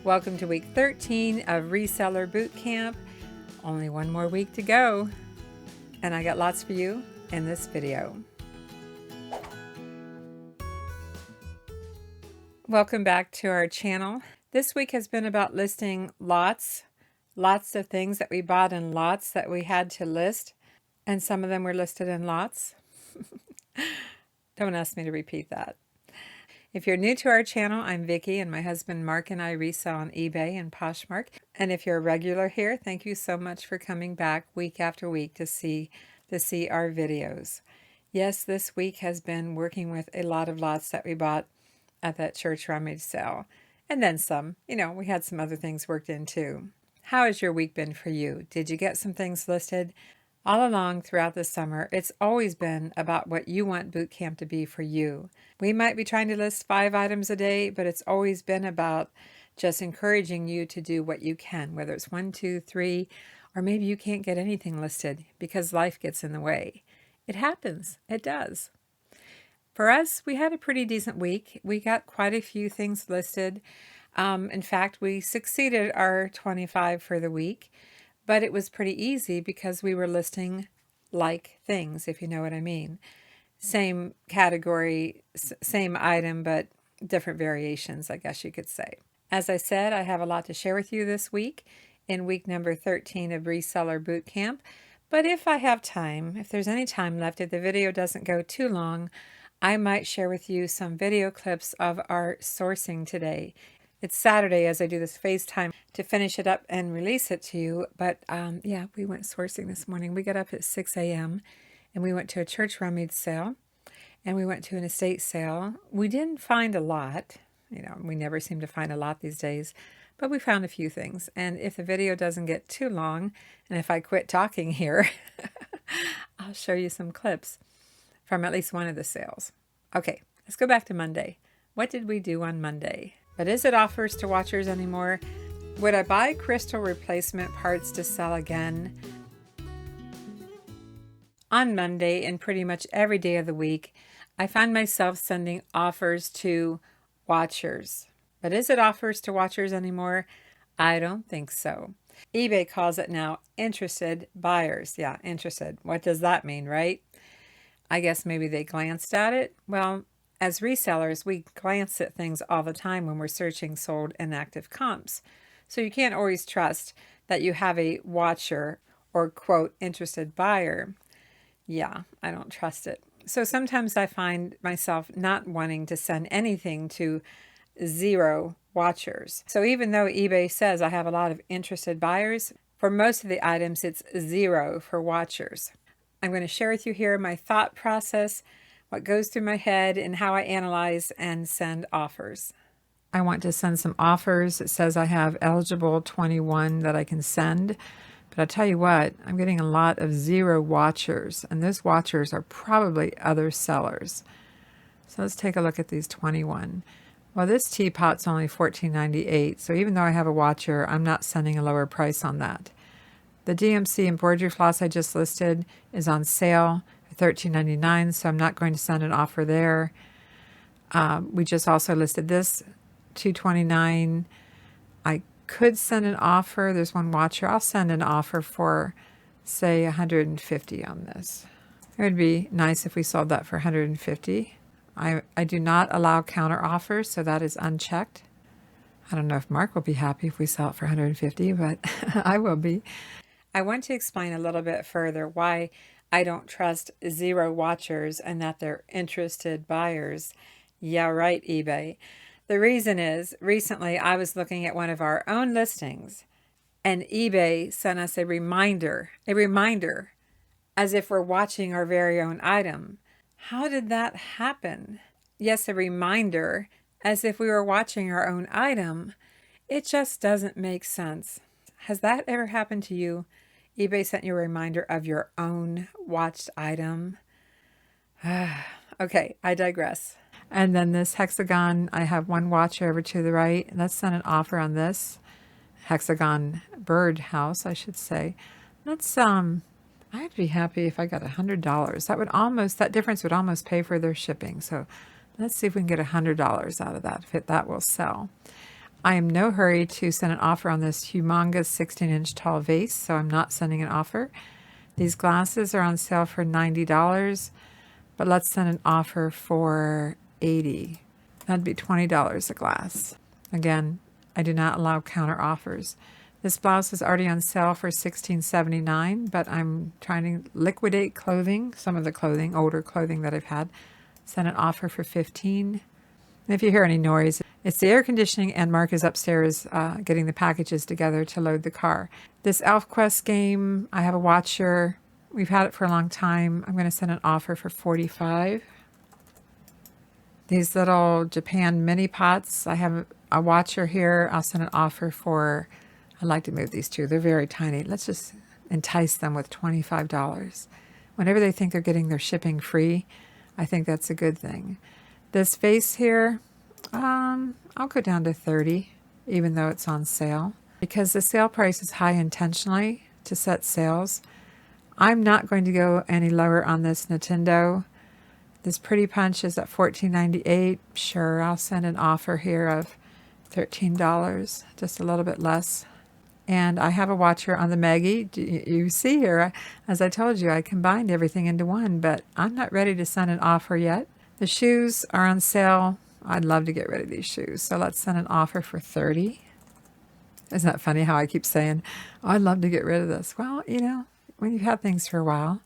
Welcome to week 13 of Reseller Boot Camp. Only one more week to go, and I got lots for you in this video. Welcome back to our channel. This week has been about listing lots of things that we bought in lots that we had to list, and some of them were listed in lots. Don't ask me to repeat that. If you're new to our channel, I'm Vicki, and my husband Mark and I resell on eBay and Poshmark. And if you're a regular here, thank you so much for coming back week after week to see our videos. Yes, this week has been working with a lot of lots that we bought at that church rummage sale. And then some. We had some other things worked in too. How has your week been for you? Did you get some things listed? All along throughout the summer, it's always been about what you want boot camp to be for you. We might be trying to list 5 items a day, but it's always been about just encouraging you to do what you can, whether it's 1, 2, 3, or maybe you can't get anything listed because life gets in the way. It happens. It does. For us, we had a pretty decent week. We got quite a few things listed. In fact, we succeeded our 25 for the week. But it was pretty easy because we were listing like things, if you know what I mean. Same category, same item, but different variations, I guess you could say. As I said, I have a lot to share with you this week in week number 13 of Reseller Boot Camp. But if I have time, if there's any time left, if the video doesn't go too long, I might share with you some video clips of our sourcing today. It's Saturday as I do this FaceTime to finish it up and release it to you. But yeah, we went sourcing this morning. We got up at 6 a.m. and we went to a church rummage sale and we went to an estate sale. We didn't find a lot. We never seem to find a lot these days, but we found a few things. And if the video doesn't get too long, and if I quit talking here, I'll show you some clips from at least one of the sales. Okay, let's go back to Monday. What did we do on Monday? But is it offers to watchers anymore? Would I buy crystal replacement parts to sell again? On Monday and pretty much every day of the week, I find myself sending offers to watchers. But is it offers to watchers anymore? I don't think so. eBay calls it now interested buyers. Yeah, interested. What does that mean, right? I guess maybe they glanced at it. Well, as resellers, we glance at things all the time when we're searching sold and active comps. So you can't always trust that you have a watcher or, quote, interested buyer. Yeah, I don't trust it. So sometimes I find myself not wanting to send anything to 0 watchers. So even though eBay says I have a lot of interested buyers, for most of the items it's 0 for watchers. I'm going to share with you here my thought process, what goes through my head, and how I analyze and send offers. I want to send some offers. It says I have eligible 21 that I can send. But I'll tell you what, I'm getting a lot of 0 watchers, and those watchers are probably other sellers. So let's take a look at these 21. Well, this teapot's only $14.98, so even though I have a watcher, I'm not sending a lower price on that. The DMC embroidery floss I just listed is on sale at $13.99, so I'm not going to send an offer there. We just also listed this, $229. I could send an offer. There's one watcher. I'll send an offer for, say, $150 on this. It would be nice if we sold that for $150. I do not allow counter offers, so that is unchecked. I don't know if Mark will be happy if we sell it for $150, but I will be. I want to explain a little bit further why I don't trust 0 watchers and that they're interested buyers. Yeah, right, eBay. The reason is, recently I was looking at one of our own listings and eBay sent us a reminder, as if we're watching our very own item. How did that happen? Yes, a reminder, as if we were watching our own item. It just doesn't make sense. Has that ever happened to you? eBay sent you a reminder of your own watched item. Okay, I digress. And then this hexagon, I have one watcher over to the right. Let's send an offer on this hexagon bird house, I should say. Let's I'd be happy if I got $100. That difference would almost pay for their shipping. So let's see if we can get $100 out of that, if that will sell. I am no hurry to send an offer on this humongous 16-inch tall vase, so I'm not sending an offer. These glasses are on sale for $90, but let's send an offer for $80. That'd be $20 a glass. Again, I do not allow counter offers. This blouse is already on sale for $16.79, but I'm trying to liquidate clothing, some of the clothing, older clothing that I've had. Send an offer for $15. And if you hear any noise, it's the air conditioning, and Mark is upstairs getting the packages together to load the car. This ElfQuest game, I have a watcher. We've had it for a long time. I'm going to send an offer for $45. These little Japan mini pots, I have a watcher here. I'll send an offer for, I'd like to move these two. They're very tiny. Let's just entice them with $25. Whenever they think they're getting their shipping free, I think that's a good thing. This vase here, I'll go down to $30, even though it's on sale, because the sale price is high intentionally to set sales. I'm not going to go any lower on this Nintendo. This Pretty Punch is at $14.98. Sure, I'll send an offer here of $13, just a little bit less. And I have a watcher on the Maggie. You see here, as I told you, I combined everything into one, but I'm not ready to send an offer yet. The shoes are on sale. I'd love to get rid of these shoes, so let's send an offer for $30. Isn't that funny how I keep saying, oh, I'd love to get rid of this? Well, you know, when you've had things for a while.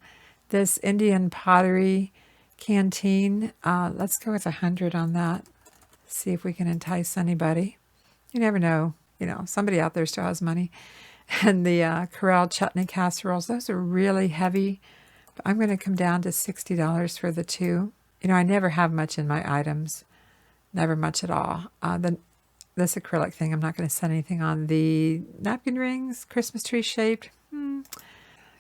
This Indian pottery canteen, let's go with 100 on that. See if we can entice anybody. You never know. You know, somebody out there still has money. And the Corral chutney casseroles, those are really heavy. But I'm going to come down to $60 for the two. You know, I never have much in my items. Never much at all. This acrylic thing, I'm not going to send anything on. The napkin rings, Christmas tree shaped,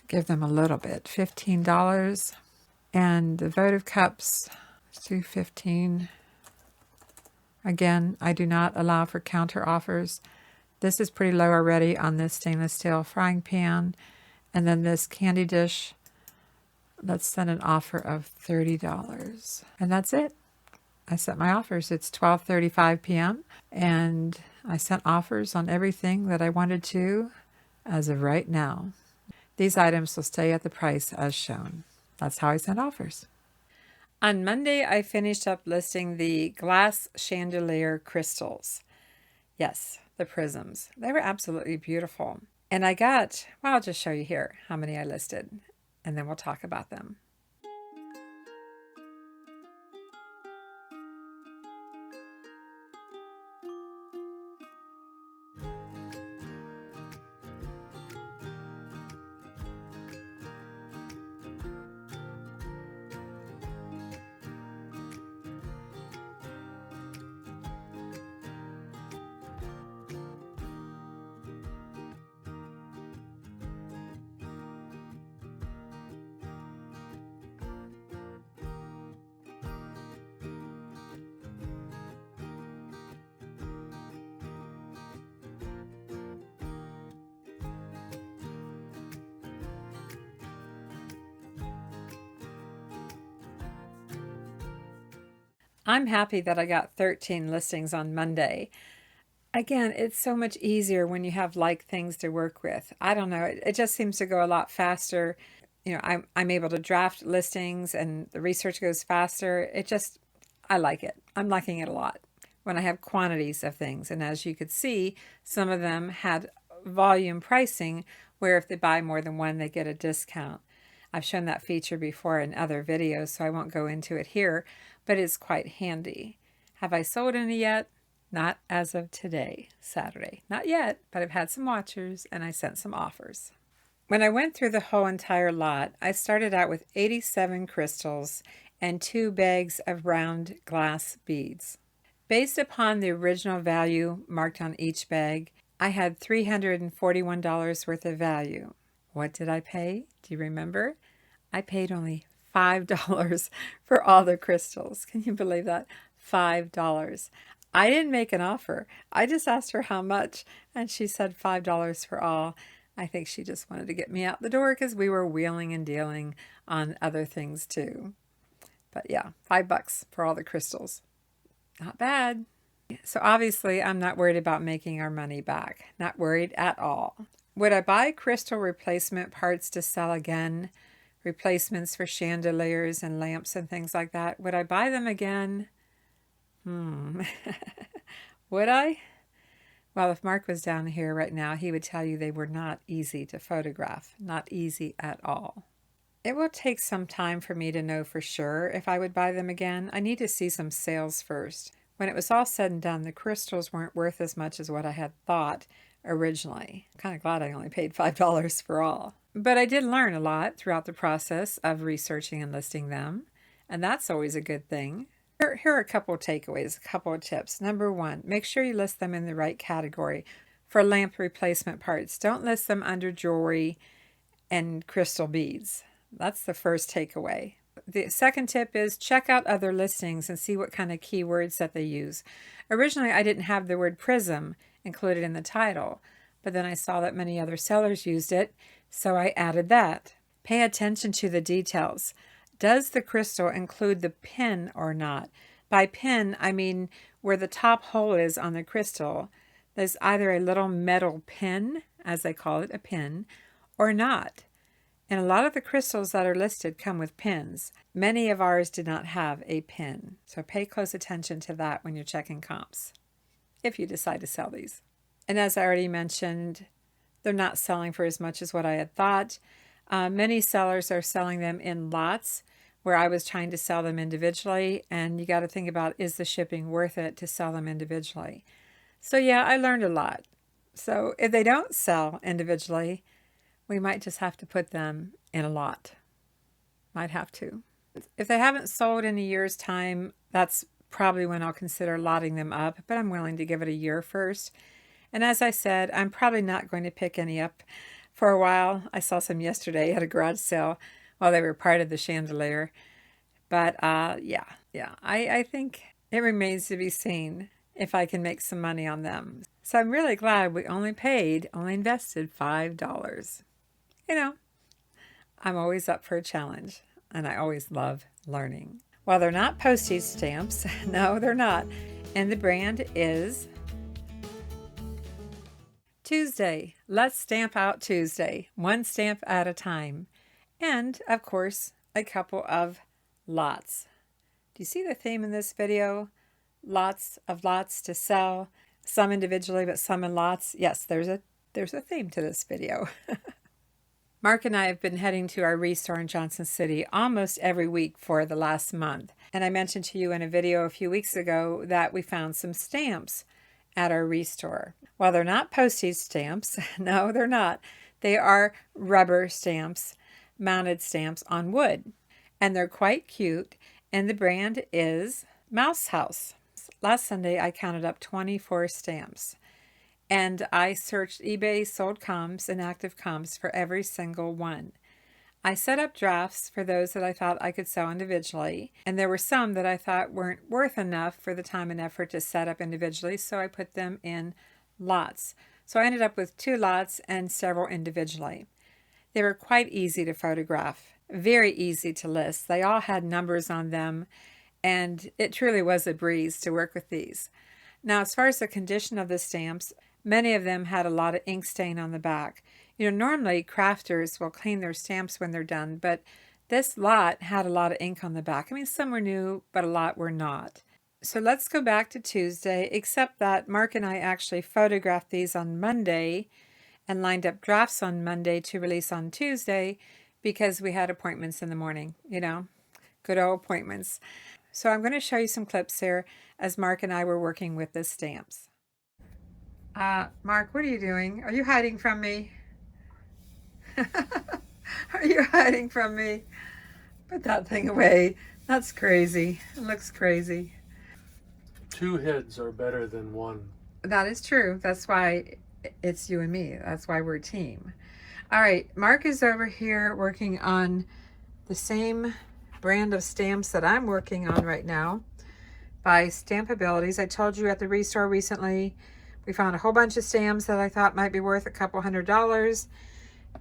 give them a little bit. $15. And the votive cups, let's do $15. Again, I do not allow for counter offers. This is pretty low already on this stainless steel frying pan. And then this candy dish, let's send an offer of $30. And that's it. I set my offers. It's 12:35 p.m. and I sent offers on everything that I wanted to as of right now. These items will stay at the price as shown. That's how I send offers. On Monday, I finished up listing the glass chandelier crystals. Yes, the prisms. They were absolutely beautiful. And I got, well, I'll just show you here how many I listed, and then we'll talk about them. I'm happy that I got 13 listings on Monday. Again, it's so much easier when you have like things to work with. I don't know, it just seems to go a lot faster. You know, I'm able to draft listings and the research goes faster. I like it. I'm liking it a lot when I have quantities of things. And as you could see, some of them had volume pricing where if they buy more than one, they get a discount. I've shown that feature before in other videos, so I won't go into it here, but it's quite handy. Have I sold any yet? Not as of today, Saturday. Not yet, but I've had some watchers and I sent some offers. When I went through the whole entire lot, I started out with 87 crystals and 2 bags of round glass beads. Based upon the original value marked on each bag, I had $341 worth of value. What did I pay? Do you remember? I paid only $5 for all the crystals. Can you believe that? $5. I didn't make an offer. I just asked her how much, and she said $5 for all. I think she just wanted to get me out the door because we were wheeling and dealing on other things too. But yeah, $5 for all the crystals. Not bad. So obviously I'm not worried about making our money back. Not worried at all. Would I buy crystal replacement parts to sell again? Replacements for chandeliers and lamps and things like that. Would I buy them again? Would I? Well, if Mark was down here right now, he would tell you they were not easy to photograph. Not easy at all. It will take some time for me to know for sure if I would buy them again. I need to see some sales first. When it was all said and done, the crystals weren't worth as much as what I had thought originally. I'm kind of glad I only paid $5 for all. But I did learn a lot throughout the process of researching and listing them, and that's always a good thing. Here are a couple of takeaways, a couple of tips. Number one, make sure you list them in the right category. For lamp replacement parts, don't list them under jewelry and crystal beads. That's the first takeaway. The second tip is check out other listings and see what kind of keywords that they use. Originally, I didn't have the word prism included in the title, but then I saw that many other sellers used it, so I added that. Pay attention to the details. Does the crystal include the pin or not? By pin, I mean where the top hole is on the crystal. There's either a little metal pin, as they call it, a pin, or not. And a lot of the crystals that are listed come with pins. Many of ours did not have a pin. So pay close attention to that when you're checking comps, if you decide to sell these. And as I already mentioned, they're not selling for as much as what I had thought. Many sellers are selling them in lots where I was trying to sell them individually. And you got to think about, is the shipping worth it to sell them individually? So yeah, I learned a lot. So if they don't sell individually, we might just have to put them in a lot. Might have to. If they haven't sold in a year's time, that's probably when I'll consider lotting them up, but I'm willing to give it a year first. And as I said, I'm probably not going to pick any up for a while. I saw some yesterday at a garage sale while they were part of the chandelier. But yeah, I think it remains to be seen if I can make some money on them. So I'm really glad we only invested $5. You know, I'm always up for a challenge, and I always love learning. Well, they're not postage stamps. No, they're not. And the brand is Tuesday. Let's stamp out Tuesday, one stamp at a time. And, of course, a couple of lots. Do you see the theme in this video? Lots of lots to sell, some individually, but some in lots. Yes, there's a theme to this video. Mark and I have been heading to our restore in Johnson City almost every week for the last month. And I mentioned to you in a video a few weeks ago that we found some stamps at our restore. Well, they're not postage stamps. No, they're not. They are rubber stamps, mounted stamps on wood. And they're quite cute. And the brand is Mouse House. Last Sunday, I counted up 24 stamps. And I searched eBay sold comps and active comps for every single one. I set up drafts for those that I thought I could sell individually, and there were some that I thought weren't worth enough for the time and effort to set up individually, so I put them in lots. So I ended up with 2 lots and several individually. They were quite easy to photograph, very easy to list. They all had numbers on them, and it truly was a breeze to work with these. Now, as far as the condition of the stamps, many of them had a lot of ink stain on the back. You know, normally crafters will clean their stamps when they're done, but this lot had a lot of ink on the back. I mean, some were new, but a lot were not. So let's go back to Tuesday, except that Mark and I actually photographed these on Monday and lined up drafts on Monday to release on Tuesday because we had appointments in the morning, you know, good old appointments. So I'm going to show you some clips here as Mark and I were working with the stamps. Mark, what are you doing? Are you hiding from me? Are you hiding from me? Put that thing away. That's crazy. It looks crazy. 2 heads are better than 1. That is true. That's why it's you and me. That's why we're a team. All right, Mark is over here working on the same brand of stamps that I'm working on right now by Stampabilities. I told you at the restore recently, we found a whole bunch of stamps that I thought might be worth a couple $100.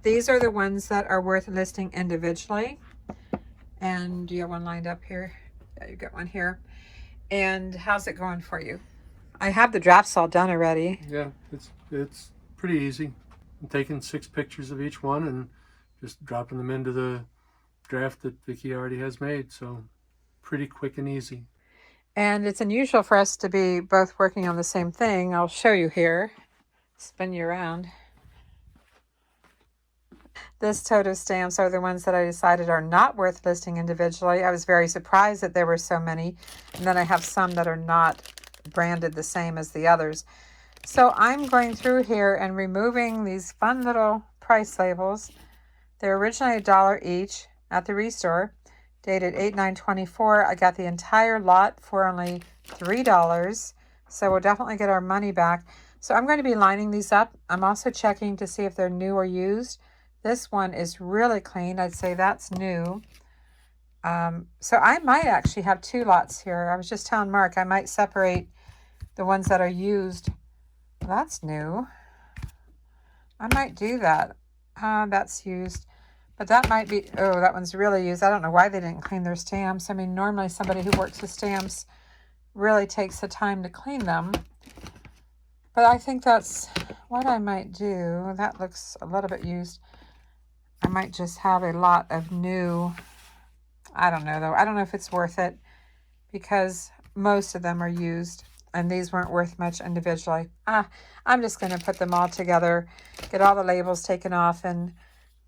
These are the ones that are worth listing individually. And do you have one lined up here? Yeah, you got one here. And how's it going for you? I have the drafts all done already. Yeah, it's pretty easy. I'm taking 6 pictures of each one and just dropping them into the draft that Vicky already has made. So pretty quick and easy. And it's unusual for us to be both working on the same thing. I'll show you here. Spin you around. This tote of stamps are the ones that I decided are not worth listing individually. I was very surprised that there were so many. And then I have some that are not branded the same as the others. So I'm going through here and removing these fun little price labels. They're originally $1 each at the Restore, dated 8/9/24. I got the entire lot for only $3. So we'll definitely get our money back. So I'm going to be lining these up. I'm also checking to see if they're new or used. This one is really clean. I'd say that's new. So I might actually have 2 lots here. I was just telling Mark I might separate the ones that are used. That's new. I might do that. That's used. But that might be, oh, that one's really used. I don't know why they didn't clean their stamps. I mean, normally somebody who works with stamps really takes the time to clean them. But I think that's what I might do. That looks a little bit used. I might just have a lot of new. I don't know, though. I don't know if it's worth it because most of them are used. And these weren't worth much individually. I'm just going to put them all together, get all the labels taken off, and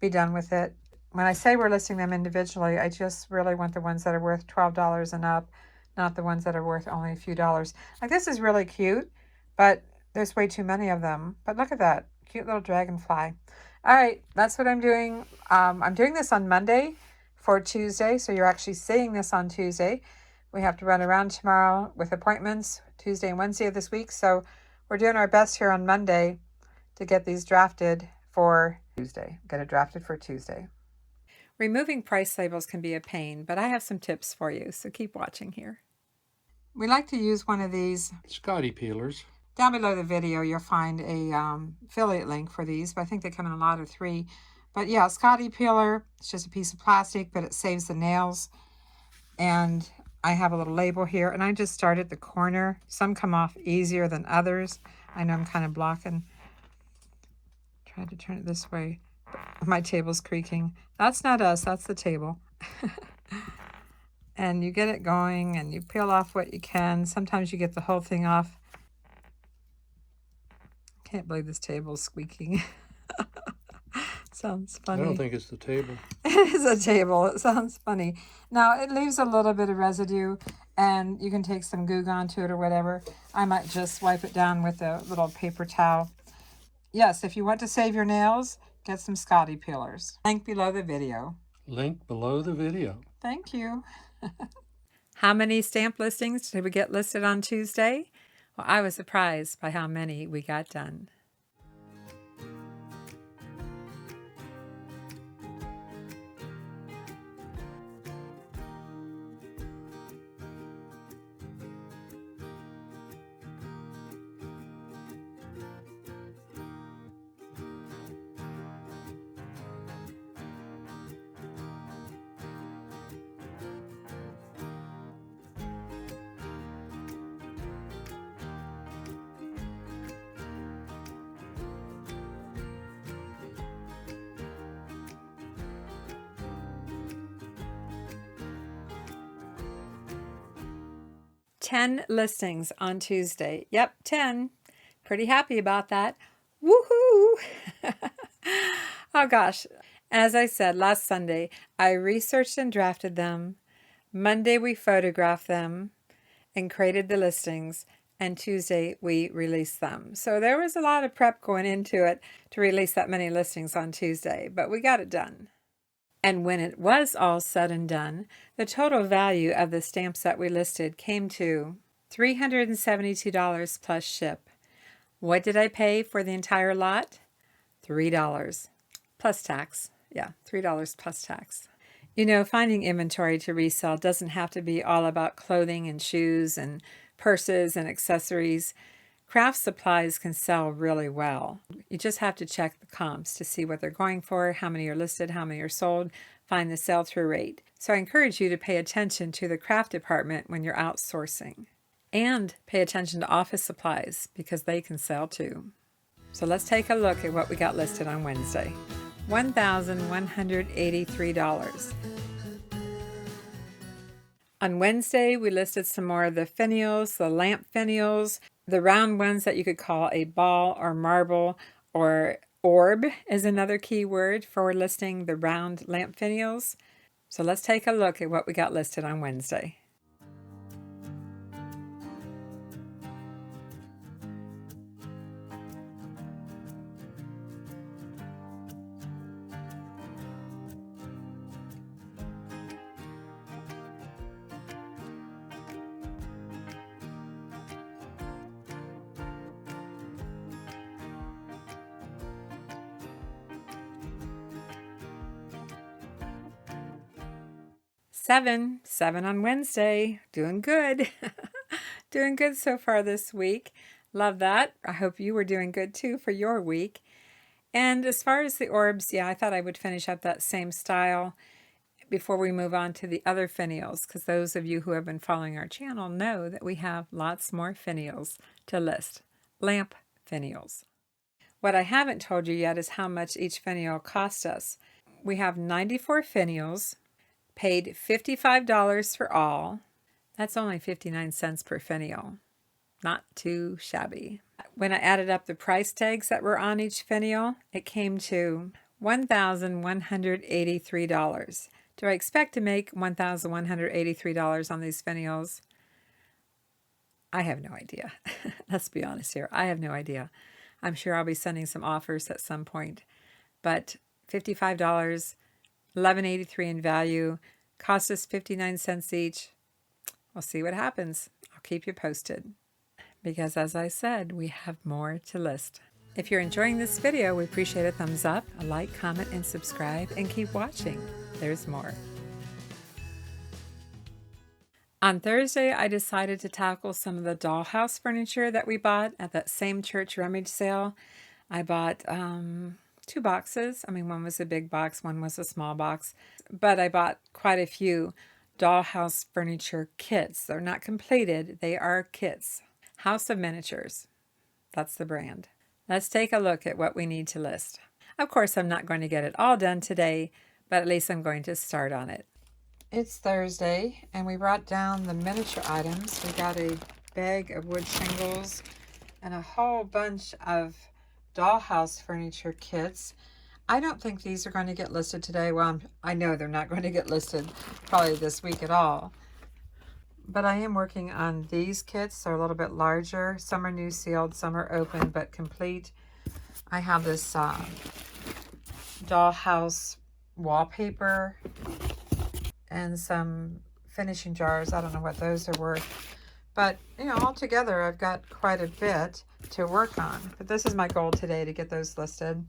be done with it. When I say we're listing them individually, I just really want the ones that are worth $12 and up, not the ones that are worth only a few dollars. Like this is really cute, but there's way too many of them. But look at that cute little dragonfly. All right, that's what I'm doing. I'm doing this on Monday for Tuesday, so you're actually seeing this on Tuesday. We have to run around tomorrow with appointments Tuesday and Wednesday of this week, so we're doing our best here on Monday to get these drafted for Tuesday. Get it drafted for Tuesday. Removing price labels can be a pain, but I have some tips for you, so keep watching here. We like to use one of these Scotty peelers. Down below the video, you'll find a affiliate link for these, but I think they come in a lot of 3. But yeah, Scotty peeler, it's just a piece of plastic, but it saves the nails. And I have a little label here, and I just start at the corner. Some come off easier than others. I know I'm kind of blocking. Try to turn it this way. My table's creaking. That's not us, that's the table. And you get it going, and you peel off what you can. Sometimes you get the whole thing off. Can't believe this table's squeaking. Sounds funny. I don't think it's the table. It is a table. It sounds funny. Now, it leaves a little bit of residue, and you can take some Goo Gone to it or whatever. I might just wipe it down with a little paper towel. Yes, if you want to save your nails, get some Scotty peelers. Link below the video. Link below the video. Thank you. How many stamp listings did we get listed on Tuesday? Well, I was surprised by how many we got done. Ten listings on Tuesday. Yep, 10. Pretty happy about that. Woohoo! Oh gosh. As I said last Sunday, I researched and drafted them. Monday we photographed them and created the listings. And Tuesday we released them. So there was a lot of prep going into it to release that many listings on Tuesday, but we got it done. And when it was all said and done, the total value of the stamps that we listed came to $372 plus ship. What did I pay for the entire lot? $3 plus tax. Yeah, $3 plus tax. You know, finding inventory to resell doesn't have to be all about clothing and shoes and purses and accessories. Craft supplies can sell really well. You just have to check the comps to see what they're going for, how many are listed, how many are sold, find the sell-through rate. So I encourage you to pay attention to the craft department when you're outsourcing. And pay attention to office supplies because they can sell too. So let's take a look at what we got listed on Wednesday. $1,183. On Wednesday, we listed some more of the finials, the lamp finials, the round ones that you could call a ball or marble, or orb is another key word for listing the round lamp finials. So let's take a look at what we got listed on Wednesday. Seven on Wednesday. Doing good. Doing good so far this week. Love that. I hope you were doing good too for your week. And as far as the orbs, yeah, I thought I would finish up that same style before we move on to the other finials, because those of you who have been following our channel know that we have lots more finials to list. Lamp finials. What I haven't told you yet is how much each finial cost us. We have 94 finials, paid $55 for all. That's only 59 cents per finial. Not too shabby. When I added up the price tags that were on each finial, it came to $1,183. Do I expect to make $1,183 on these finials? I have no idea. Let's be honest here. I have no idea. I'm sure I'll be sending some offers at some point. But $55, $11.83 in value, cost us 59 cents each. We'll see what happens. I'll keep you posted. Because as I said, we have more to list. If you're enjoying this video, we appreciate a thumbs up, a like, comment, and subscribe, and keep watching. There's more. On Thursday, I decided to tackle some of the dollhouse furniture that we bought at that same church rummage sale. I bought 2 boxes. I mean, one was a big box, one was a small box. But I bought quite a few dollhouse furniture kits. They're not completed, they are kits. House of Miniatures. That's the brand. Let's take a look at what we need to list. Of course, I'm not going to get it all done today, but at least I'm going to start on it. It's Thursday, and we brought down the miniature items. We got a bag of wood shingles and a whole bunch of dollhouse furniture kits. I don't think these are going to get listed today. Well, I know they're not going to get listed probably this week at all. But I am working on these kits. They're a little bit larger. Some are new sealed, some are open but complete. I have this dollhouse wallpaper and some finishing jars. I don't know what those are worth. But, you know, altogether I've got quite a bit to work on. But this is my goal today, to get those listed.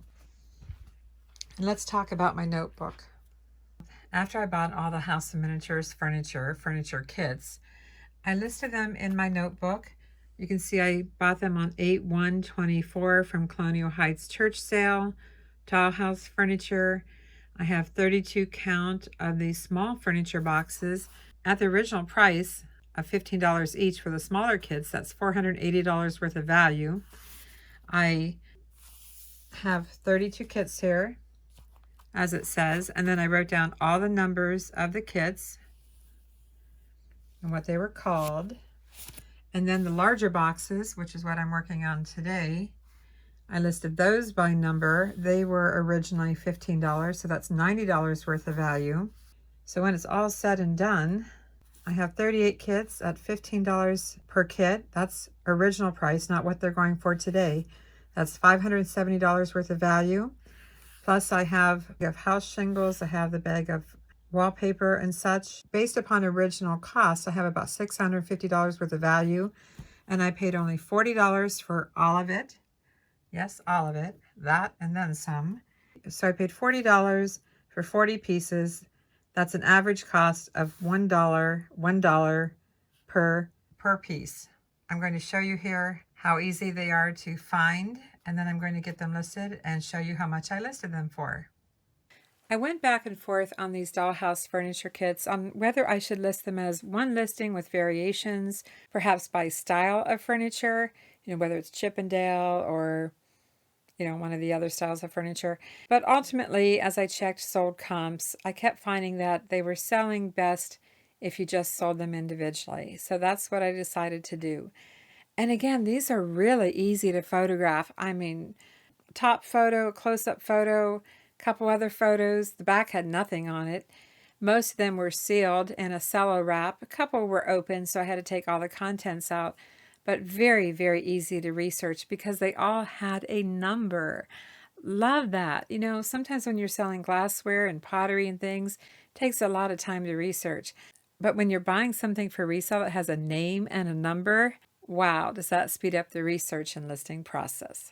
And let's talk about my notebook. After I bought all the House of Miniatures furniture kits, I listed them in my notebook. You can see I bought them on 8/1/24 from Colonial Heights church sale. Dollhouse furniture. I have 32 count of these small furniture boxes at the original price of $15 each for the smaller kits. That's $480 worth of value. I have 32 kits here, as it says, and then I wrote down all the numbers of the kits and what they were called. And then the larger boxes, which is what I'm working on today, I listed those by number. They were originally $15, so that's $90 worth of value. So when it's all said and done, I have 38 kits at $15 per kit. That's original price, not what they're going for today. That's $570 worth of value. Plus I have house shingles, I have the bag of wallpaper and such. Based upon original cost, I have about $650 worth of value, and I paid only $40 for all of it. Yes, all of it. That and then some. So I paid $40 for 40 pieces. That's an average cost of $1 per piece. I'm going to show you here how easy they are to find, and then I'm going to get them listed and show you how much I listed them for. I went back and forth on these dollhouse furniture kits on whether I should list them as one listing with variations, perhaps by style of furniture, whether it's Chippendale or, one of the other styles of furniture. But ultimately, as I checked sold comps, I kept finding that they were selling best if you just sold them individually. So that's what I decided to do. And again, these are really easy to photograph. I mean, top photo, close-up photo, couple other photos. The back had nothing on it. Most of them were sealed in a cello wrap. A couple were open, so I had to take all the contents out. But very, very easy to research because they all had a number. Love that. Sometimes when you're selling glassware and pottery and things, it takes a lot of time to research. But when you're buying something for resale that has a name and a number, wow, does that speed up the research and listing process.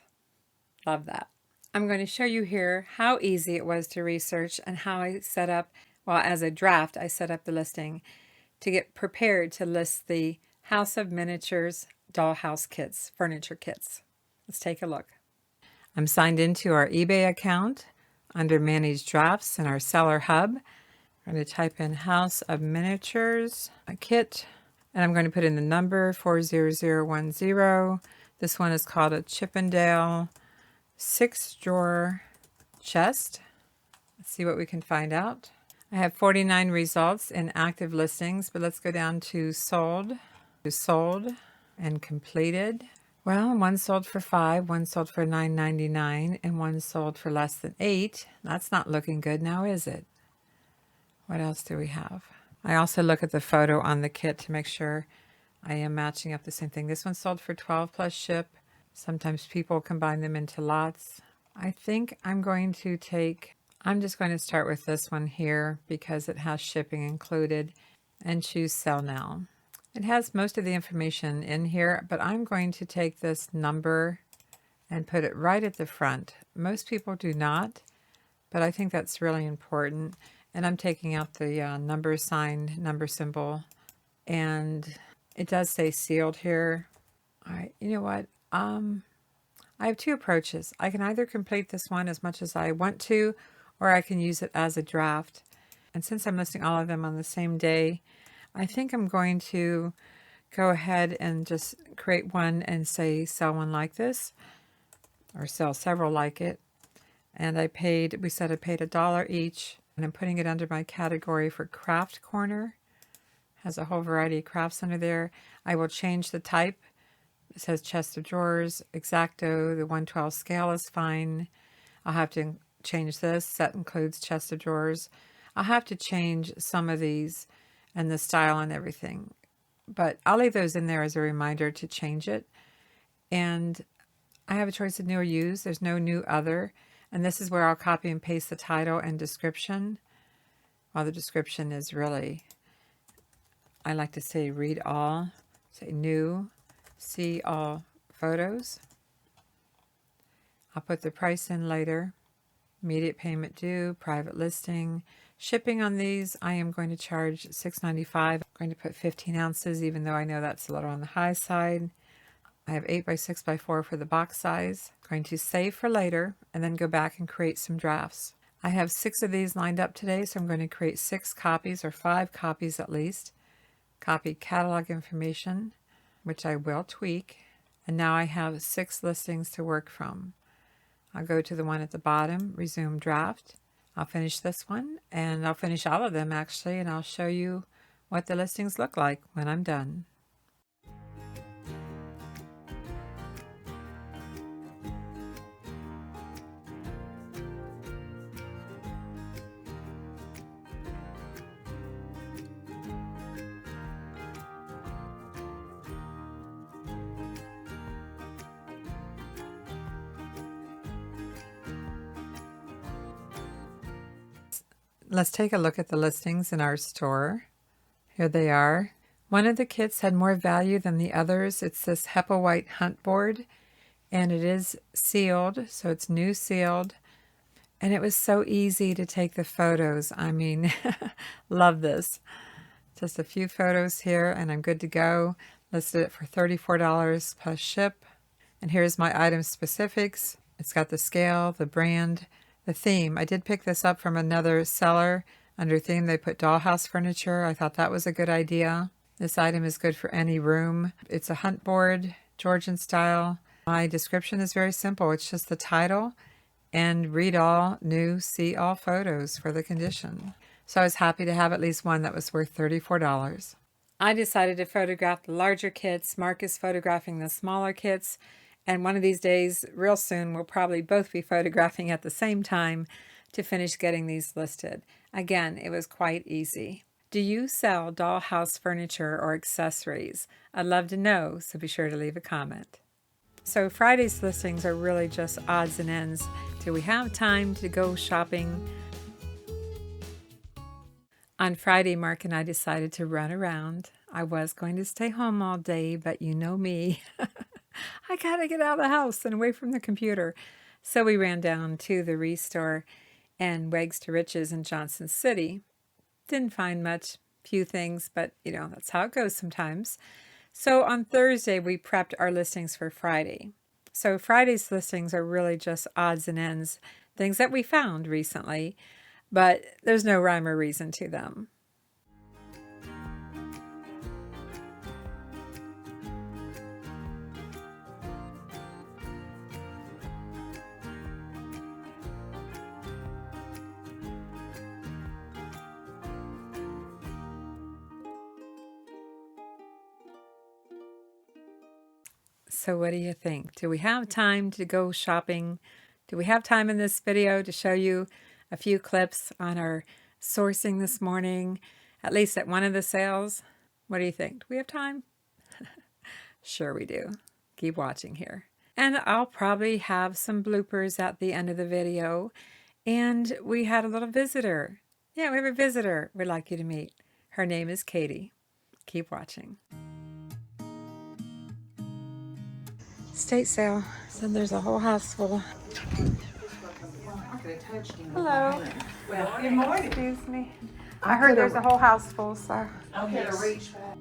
Love that. I'm going to show you here how easy it was to research and how I set up, well, as a draft, I set up the listing to get prepared to list the House of Miniatures dollhouse kits, furniture kits. Let's take a look. I'm signed into our eBay account under Manage Drafts in our Seller Hub. I'm going to type in House of Miniatures, a kit, and I'm going to put in the number 40010. This one is called a Chippendale 6-drawer chest. Let's see what we can find out. I have 49 results in active listings, but let's go down to sold, and completed. Well, one sold for $5, one sold for $9.99, and one sold for less than $8. That's not looking good now, is it? What else do we have? I also look at the photo on the kit to make sure I am matching up the same thing. This one sold for $12 plus ship. Sometimes people combine them into lots. I think I'm just going to start with this one here because it has shipping included and choose sell now. It has most of the information in here, but I'm going to take this number and put it right at the front. Most people do not, but I think that's really important. And I'm taking out the number sign, number symbol, and it does say sealed here. All right, you know what? I have two approaches. I can either complete this one as much as I want to, or I can use it as a draft. And since I'm listing all of them on the same day, I think I'm going to go ahead and just create one and say sell one like this, or sell several like it. And we said I paid $1 each, and I'm putting it under my category for craft corner. Has a whole variety of crafts under there. I will change the type. It says chest of drawers, X-Acto, the 112 scale is fine. I'll have to change this. Set includes chest of drawers. I'll have to change some of these and the style and everything. But I'll leave those in there as a reminder to change it. And I have a choice of new or used. There's no new other. And this is where I'll copy and paste the title and description. Well, the description is really, I like to say read all. Say new. See all photos. I'll put the price in later. Immediate payment due, private listing. Shipping on these, I am going to charge $6.95. I'm going to put 15 ounces, even though I know that's a little on the high side. I have 8 by 6 by 4 for the box size. I'm going to save for later and then go back and create some drafts. I have 6 of these lined up today, so I'm going to create 6 copies or 5 copies at least. Copy catalog information, which I will tweak. And now I have 6 listings to work from. I'll go to the one at the bottom, resume draft. I'll finish this one, and I'll finish all of them actually, and I'll show you what the listings look like when I'm done. Let's take a look at the listings in our store. Here they are. One of the kits had more value than the others. It's this Hepplewhite hunt board, and it is sealed, so it's new sealed. And it was so easy to take the photos. I mean, love this. Just a few photos here, and I'm good to go. Listed it for $34 plus ship. And here's my item specifics. It's got the scale, the brand, the theme. I did pick this up from another seller. Under theme, they put dollhouse furniture. I thought that was a good idea. This item is good for any room. It's a hunt board, Georgian style. My description is very simple. It's just the title and read all, new, see all photos for the condition. So I was happy to have at least one that was worth $34. I decided to photograph the larger kits. Mark is photographing the smaller kits. And one of these days, real soon, we'll probably both be photographing at the same time to finish getting these listed. Again, it was quite easy. Do you sell dollhouse furniture or accessories? I'd love to know, so be sure to leave a comment. So Friday's listings are really just odds and ends. Do we have time to go shopping? On Friday, Mark and I decided to run around. I was going to stay home all day, but you know me. I gotta get out of the house and away from the computer. So we ran down to the Restore and Wags to Riches in Johnson City. Didn't find much, few things, but you know, that's how it goes sometimes. So on Thursday, we prepped our listings for Friday. So Friday's listings are really just odds and ends, things that we found recently, but there's no rhyme or reason to them. So what do you think? Do we have time to go shopping? Do we have time in this video to show you a few clips on our sourcing this morning, at least at one of the sales? What do you think? Do we have time? Sure we do. Keep watching here. And I'll probably have some bloopers at the end of the video. And we had a little visitor. Yeah, we have a visitor we'd like you to meet. Her name is Katie. Keep watching. State sale. So there's a whole house full. Hello. Good morning. Excuse me. I heard there's a whole house full, so. I'm gonna reach for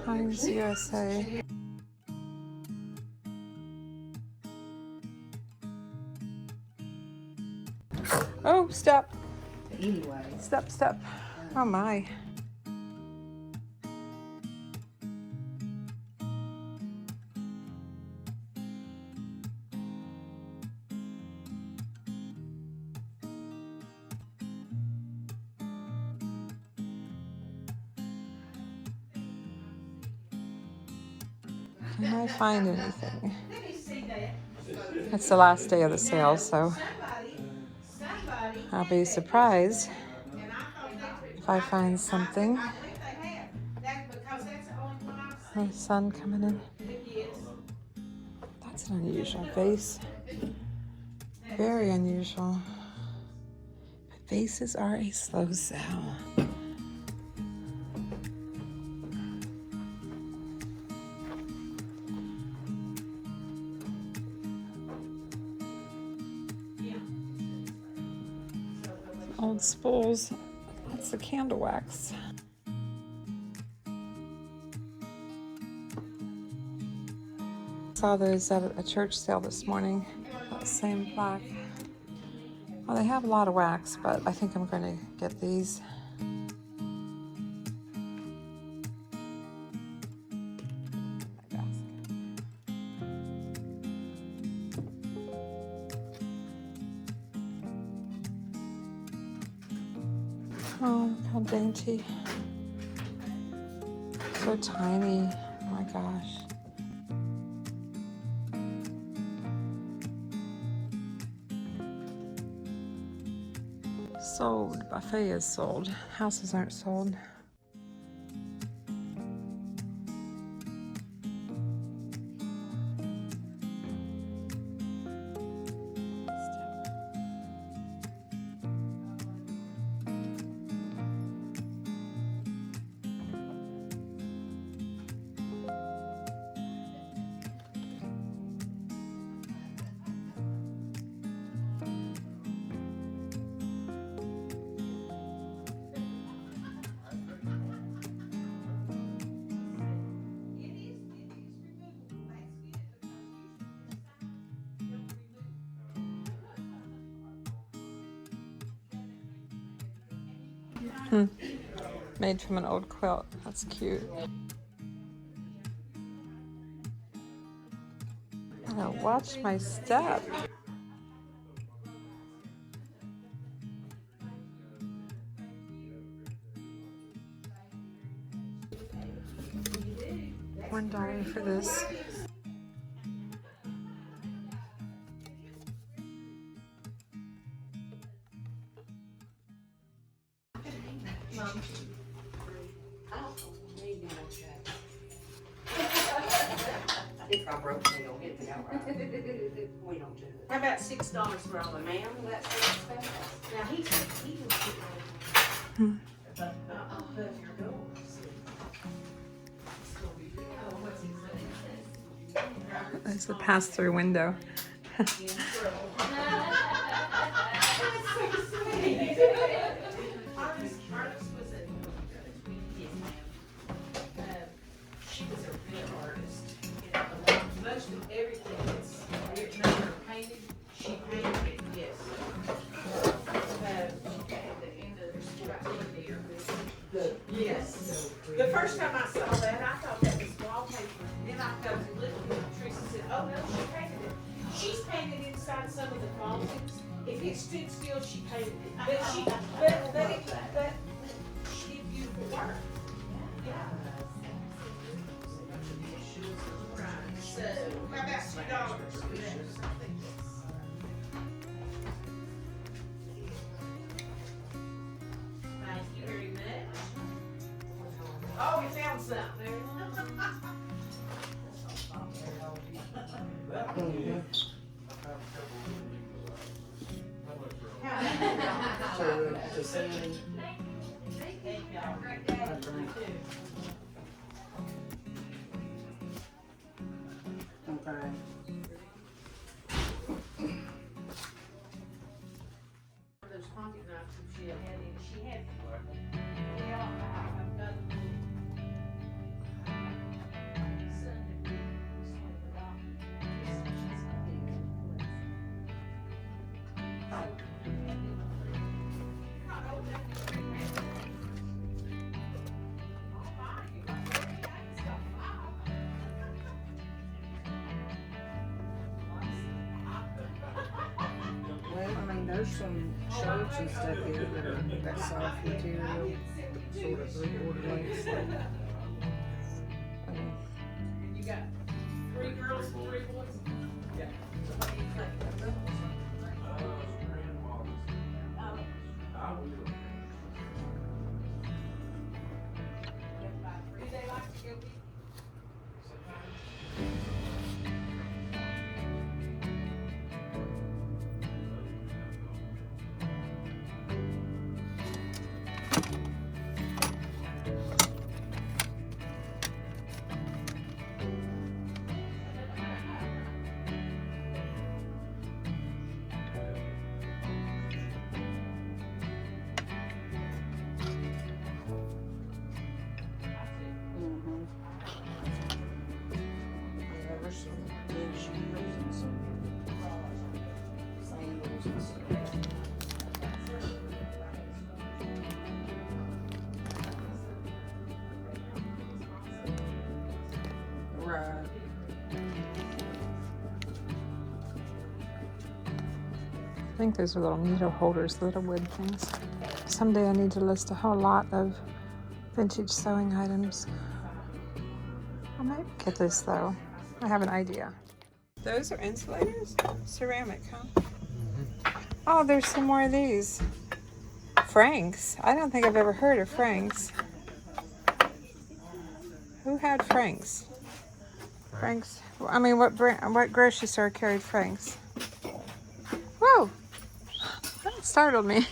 Heinz USA. Oh, step. anyway. Step, step. Oh my. Can I find anything? It's the last day of the sale, so I'll be surprised if I find something. The sun coming in. That's an unusual vase. Very unusual. But vases are a slow sell. Old spools. That's the candle wax. Saw those at a church sale this morning. That same plaque. Well, they have a lot of wax, but I think I'm going to get these. Oh, how dainty. So tiny. Oh my gosh. Sold. Buffet is sold. Houses aren't sold. Made from an old quilt. That's cute. I gotta watch my step. $1 for this. If I broke, they don't get me out right. We don't do it. How about $6 for all the mail? That's what it's about. Now, he was There's the pass-through window. She was a real artist. You know, most of everything that's written on her painted, she painted it, yes. Yes. The first time I saw that, I thought that was wallpaper. Then I got to look at Teresa and said, oh no, she painted it. She's painted inside some of the closets. If it stood still, she painted it. But she did beautiful work. Yeah. Right. So, how about $2 for that? Thank you very much. Oh, we found something. Okay. Those pocket knives that she had in, she had. Yeah, I've got. Well, I mean, there's some shirts and stuff here that are that soft material, sort of three-quarter length. You got 3 girls and 3 boys? Yeah. Do they like to go eat? Yeah, there's some good shoes and some sandals and stuff. Right. I think those are little needle holders, little wood things. Someday I need to list a whole lot of vintage sewing items. I might get this though. I have an idea. Those are insulators? Ceramic, huh? Oh, there's some more of these. Franks. I don't think I've ever heard of Franks. Who had Franks? Franks. I mean, what grocery store carried Franks? Whoa! That startled me.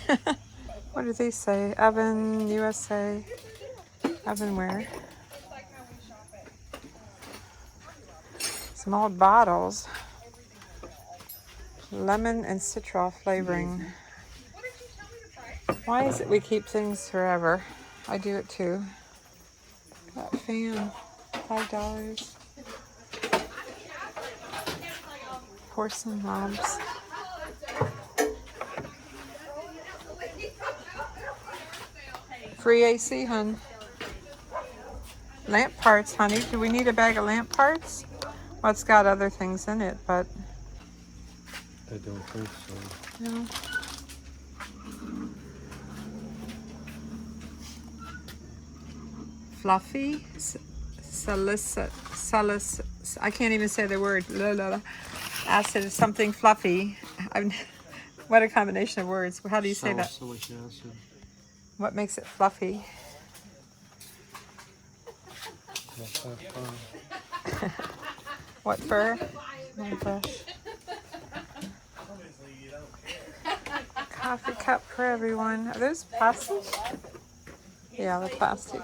What do these say? Oven USA. Ovenware. Some old bottles. Lemon and citral flavoring. Why is it we keep things forever? I do it too. That fan, $5. Porcelain knobs. Free AC, hun. Lamp parts, honey. Do we need a bag of lamp parts? Well, it's got other things in it, but I don't think so. no. Fluffy, I can't even say the word. Acid is something fluffy. What a combination of words. How do you say that? Salicylic acid. What makes it fluffy? What fur? Oh gosh. Coffee cup for everyone. Are those plastic? Yeah, they're plastic.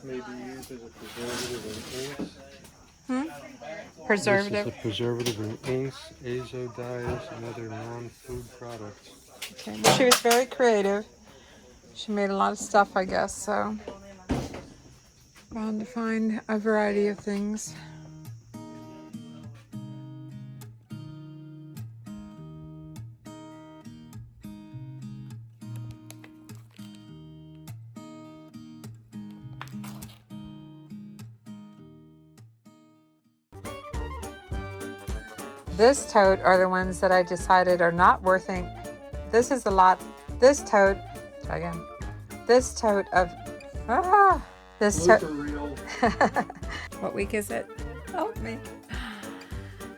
Maybe used as a preservative in inks. Preservative. This is a preservative in inks, azo dyes, and other non-food products. Okay. Well, she was very creative. She made a lot of stuff, I guess, so bound to find a variety of things. This tote are the ones that I decided are not worth it. This is a lot. This tote, try again. This tote of, this tote. What week is it? Help me.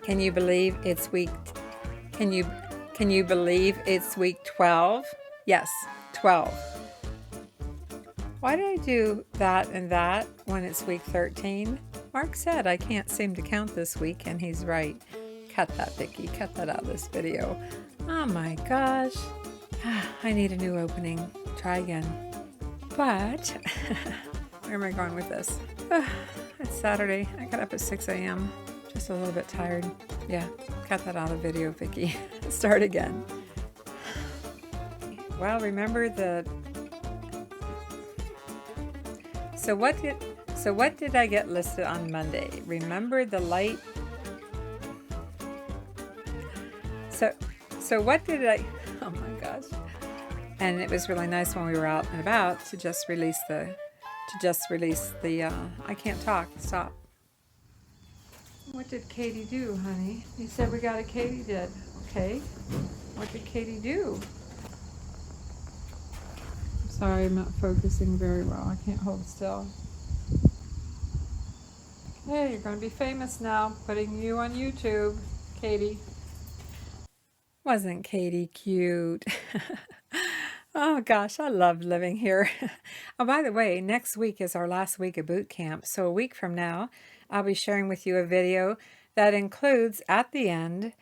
Can you believe it's week, can you believe it's week 12? Yes, 12. Why did I do that and that when it's week 13? Mark said I can't seem to count this week, and he's right. Cut that, Vicky. Cut that out of this video. Oh my gosh. I need a new opening. Try again. But, where am I going with this? It's Saturday. I got up at 6 a.m. Just a little bit tired. Yeah, cut that out of the video, Vicky. Start again. Well, remember the... So what did I get listed on Monday? Remember the light... So what did I, oh my gosh. And it was really nice when we were out and about to just release the, I can't talk, stop. What did Katie do, honey? You said we got a Katie did. Okay. What did Katie do? I'm sorry, I'm not focusing very well. I can't hold still. Okay, you're going to be famous now. Putting you on YouTube, Katie. Wasn't Katie cute? Oh gosh, I love living here. Oh, by the way, next week is our last week of boot camp. So a week from now, I'll be sharing with you a video that includes, at the end,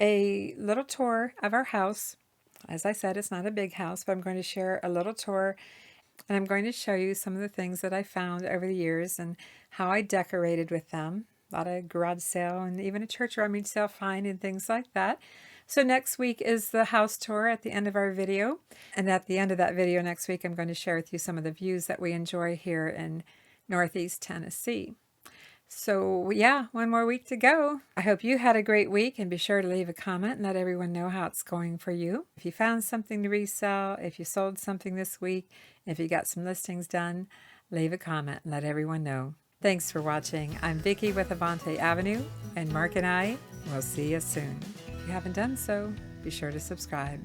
a little tour of our house. As I said, it's not a big house, but I'm going to share a little tour, and I'm going to show you some of the things that I found over the years and how I decorated with them. A lot of garage sale and even a church rummage sale find and things like that. So next week is the house tour at the end of our video. And at the end of that video next week, I'm going to share with you some of the views that we enjoy here in Northeast Tennessee. So yeah, one more week to go. I hope you had a great week, and be sure to leave a comment and let everyone know how it's going for you. If you found something to resell, if you sold something this week, if you got some listings done, leave a comment and let everyone know. Thanks for watching. I'm Vicki with Avante-Avenue, and Mark and I will see you soon. If you haven't done so, be sure to subscribe.